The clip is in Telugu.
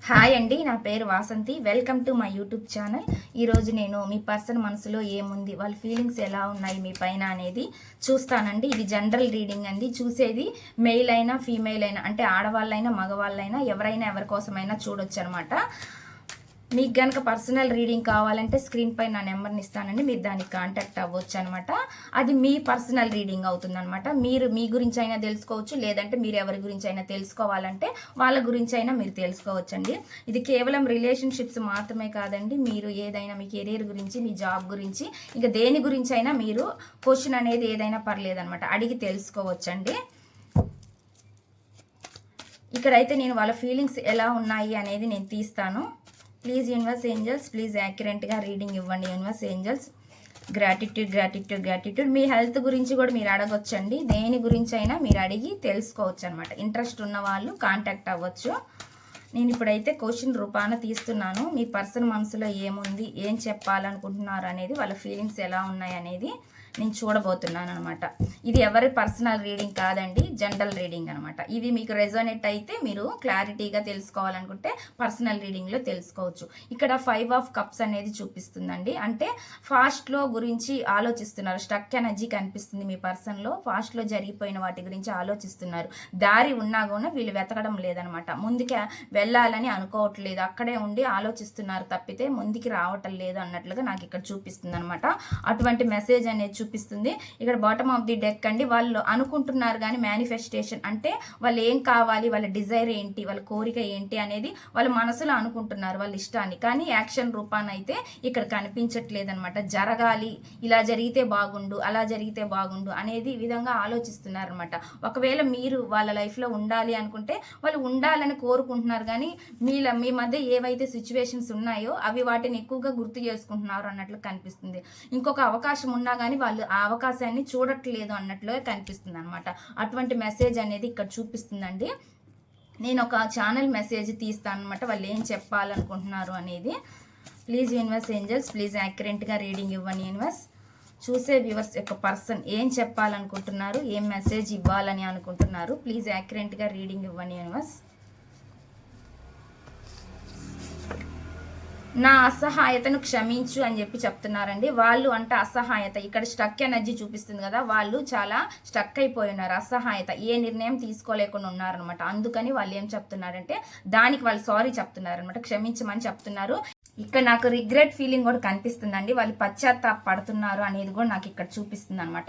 హాయ్ అండి, నా పేరు Vasanthi. Welcome to my YouTube channel. ఈరోజు నేను మీ పర్సన్ మనసులో ఏముంది, వాళ్ళ ఫీలింగ్స్ ఎలా ఉన్నాయి మీ పైన అనేది చూస్తానండి. ఇది జనరల్ రీడింగ్ అండి. చూసేది మెయిల్ అయినా ఫీమేల్ అయినా, అంటే ఆడవాళ్ళైనా మగవాళ్ళైనా ఎవరైనా ఎవరి కోసమైనా చూడొచ్చు అనమాట. మీకు కనుక పర్సనల్ రీడింగ్ కావాలంటే స్క్రీన్ పై నా నెంబర్ని ఇస్తానండి, మీరు దానికి కాంటాక్ట్ అవ్వచ్చు అనమాట. అది మీ పర్సనల్ రీడింగ్ అవుతుంది అనమాట. మీరు మీ గురించి అయినా తెలుసుకోవచ్చు, లేదంటే మీరు ఎవరి గురించి అయినా తెలుసుకోవాలంటే వాళ్ళ గురించి అయినా మీరు తెలుసుకోవచ్చండి. ఇది కేవలం రిలేషన్షిప్స్ మాత్రమే కాదండి, మీరు ఏదైనా మీ కెరీర్ గురించి, మీ జాబ్ గురించి, ఇంకా దేని గురించి అయినా మీరు క్వశ్చన్ అనేది ఏదైనా పర్లేదనమాట, అడిగి తెలుసుకోవచ్చండి. ఇక్కడైతే నేను వాళ్ళ ఫీలింగ్స్ ఎలా ఉన్నాయి అనేది నేను తీస్తాను. ప్లీజ్ యూనివర్స్ ఏంజల్స్, ప్లీజ్ యాక్యురేట్గా రీడింగ్ ఇవ్వండి యూనివర్స్ ఏంజల్స్. గ్రాటిట్యూడ్. మీ హెల్త్ గురించి కూడా మీరు అడగొచ్చండి. దేని గురించి అయినా మీరు అడిగి తెలుసుకోవచ్చు అనమాట. ఇంట్రెస్ట్ ఉన్న వాళ్ళు కాంటాక్ట్ అవ్వచ్చు. నేను ఇప్పుడైతే క్వశ్చన్ రూపాన తీస్తున్నాను. మీ పర్సన్ మనసులో ఏముంది, ఏం చెప్పాలనుకుంటున్నారు అనేది, వాళ్ళ ఫీలింగ్స్ ఎలా ఉన్నాయి అనేది నేను చూడబోతున్నాను అనమాట. ఇది ఎవరి పర్సనల్ రీడింగ్ కాదండి, జనరల్ రీడింగ్ అనమాట. ఇవి మీకు రెజోనేట్ అయితే మీరు క్లారిటీగా తెలుసుకోవాలనుకుంటే పర్సనల్ రీడింగ్లో తెలుసుకోవచ్చు. ఇక్కడ 5 ఆఫ్ కప్స్ అనేది చూపిస్తుందండి. అంటే ఫాస్ట్లో గురించి ఆలోచిస్తున్నారు. స్టక్ ఎనర్జీ కనిపిస్తుంది మీ పర్సన్లో. ఫాస్ట్లో జరిగిపోయిన వాటి గురించి ఆలోచిస్తున్నారు. దారి ఉన్నా కూడా వీళ్ళు వెతకడం లేదనమాట. ముందుకే వెళ్ళాలని అనుకోవట్లేదు, అక్కడే ఉండి ఆలోచిస్తున్నారు తప్పితే ముందుకి రావటం లేదు అన్నట్లుగా నాకు ఇక్కడ చూపిస్తుంది అనమాట. అటువంటి మెసేజ్ అనేది చూపిస్తుంది. ఇక్కడ బాటమ్ ఆఫ్ ది డెక్ అండి. వాళ్ళు అనుకుంటున్నారు కానీ మేనిఫెస్టేషన్ అంటే వాళ్ళు ఏం కావాలి, వాళ్ళ డిజైర్ ఏంటి, వాళ్ళ కోరిక ఏంటి అనేది వాళ్ళ మనసులో అనుకుంటున్నారు, వాళ్ళ ఇష్టాన్ని. కానీ యాక్షన్ రూపాన్ని అయితే ఇక్కడ కనిపించట్లేదు అనమాట. జరగాలి, ఇలా జరిగితే బాగుండు, అలా జరిగితే బాగుండు అనేది ఈ విధంగా ఆలోచిస్తున్నారు అనమాట. ఒకవేళ మీరు వాళ్ళ లైఫ్లో ఉండాలి అనుకుంటే వాళ్ళు ఉండాలని కోరుకుంటున్నారు, కానీ మీ మధ్య ఏవైతే సిచ్యువేషన్స్ ఉన్నాయో అవి వాటిని ఎక్కువగా గుర్తు చేసుకుంటున్నారు అన్నట్లు కనిపిస్తుంది. ఇంకొక అవకాశం ఉన్నా కానీ వాళ్ళు ఆ అవకాశాన్ని చూడట్లేదు అన్నట్లుగా కనిపిస్తుంది అనమాట. అటువంటి మెసేజ్ అనేది ఇక్కడ చూపిస్తుందండి. నేను ఒక ఛానల్ మెసేజ్ తీస్తాను అనమాట, వాళ్ళు ఏం చెప్పాలనుకుంటున్నారు అనేది. ప్లీజ్ యూనివర్స్ ఏంజల్స్, ప్లీజ్ యాక్యురేట్గా రీడింగ్ ఇవ్వండి యూనివర్స్. చూసే వ్యూవర్స్ యొక్క పర్సన్ ఏం చెప్పాలనుకుంటున్నారు, ఏం మెసేజ్ ఇవ్వాలని అనుకుంటున్నారు, ప్లీజ్ యాక్యురేట్గా రీడింగ్ ఇవ్వండి యూనివర్స్. నా అసహాయతను క్షమించు అని చెప్పి చెప్తున్నారండి. వాళ్ళు అంటే అసహాయత, ఇక్కడ స్టక్ ఎనర్జీ చూపిస్తుంది కదా, వాళ్ళు చాలా స్టక్ అయిపోయి ఉన్నారు. అసహాయత, ఏ నిర్ణయం తీసుకోలేకుండా ఉన్నారనమాట. అందుకని వాళ్ళు ఏం చెప్తున్నారంటే దానికి వాళ్ళు సారీ చెప్తున్నారనమాట, క్షమించమని చెప్తున్నారు. ఇక్కడ నాకు రిగ్రెట్ ఫీలింగ్ కూడా కనిపిస్తుందండి. వాళ్ళు పశ్చాత్తాప పడుతున్నారు అనేది కూడా నాకు ఇక్కడ చూపిస్తుంది అనమాట.